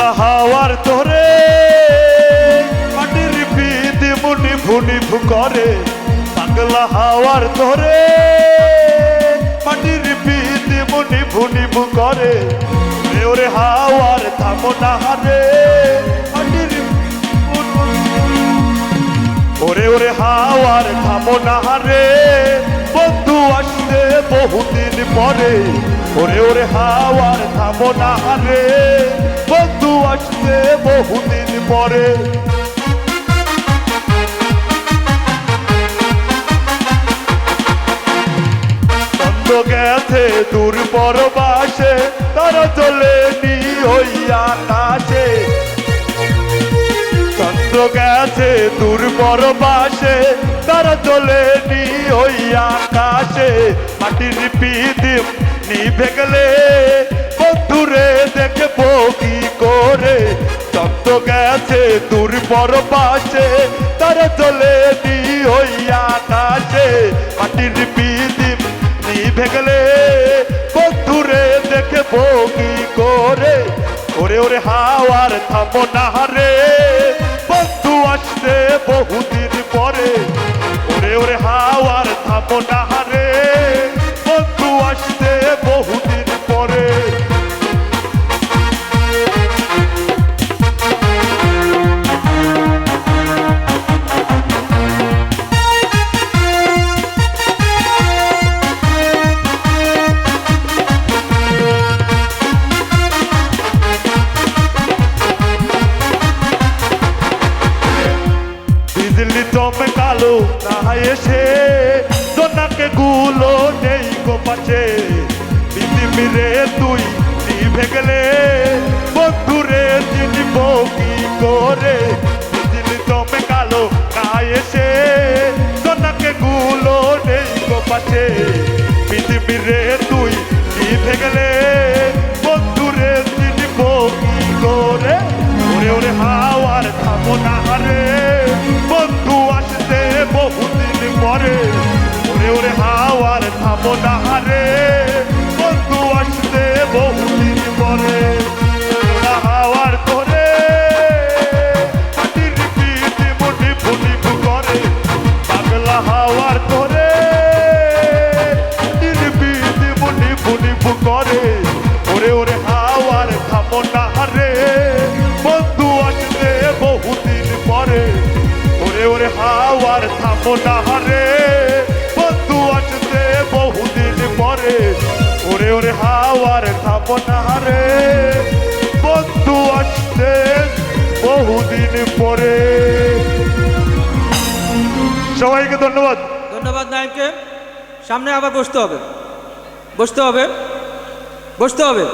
পাগলা হাওয়ার তোরে মাটির পিতে মুনি ভুনি করে পাগলা হাওয়ার তোরে মাটির পিতে মুনি ভুনি করে ওরে হাওয়ার থামো না রে মাটির ওরে ওরে হাওয়ার থামো না রে বন্ধু আসতে বহুদিন পরে ওরে ওরে হাওয়ার থামো না রে বন্ধু আসতে বহুদিন পরে চন্দ্র গেছে দূর পরবাসে তারা চলেনি ওই আকাশে চন্দ্র গেছে দূর পরবাসে তারা চলেনি ওই আকাশে মাটির পিদিম নিভে গেলে বন্ধুরে দেখবো কি করে চন্দ্র গেছে দূর পরবাসে তারা চলেনি ওই আকাশে মাটির পিদিম নিভে গেলে বন্ধুরে দেখবো কি করে ওরে ওরে হাওয়ার থামো না রে বন্ধু আসতে বহুদিন পরে ওরে ওরে হাওয়ার থামো না রে বন্ধু আসতে বহুদিন পরে বিজলি চমকালো না এসে জোনাকে গুলো নেই গো পাশে পৃথিবীরে তুই নিভে গেলে বন্ধুরে চিনব কি করে বিজলি চমকালো না এসে জোনাকে গুলো নেই গো পাশে পৃথিবীরে তুই নিভে গেলে বন্ধুরে চিনব কি করে ওরে ওরে হাওয়ার থামো না রে বন্ধু আসতে বহুদিন পরে ওরে ওরে হাওয়ার থামো না রে বন্ধু আসতে বহুদিন পরে হাওয়ার তোরে মাটির পিতে মুনি ভুনি করে পাগলা হাওয়ার তোরে মাটির পিতে মুনি ভুনি করে ওরে ওরে হাওয়ার থামো না রে বন্ধু আসতে বহুদিন পরে ওরে ওরে হাওয়ার থামো না রে বন্ধু আসতে বহুদিন পরে ওরে ওরে হাওয়ার থামো না রে বন্ধু আসতে বহুদিন পরে সবাইকে ধন্যবাদ ধন্যবাদ নায়ককে সামনে আবার বসতে হবে বসতে হবে বসতে হবে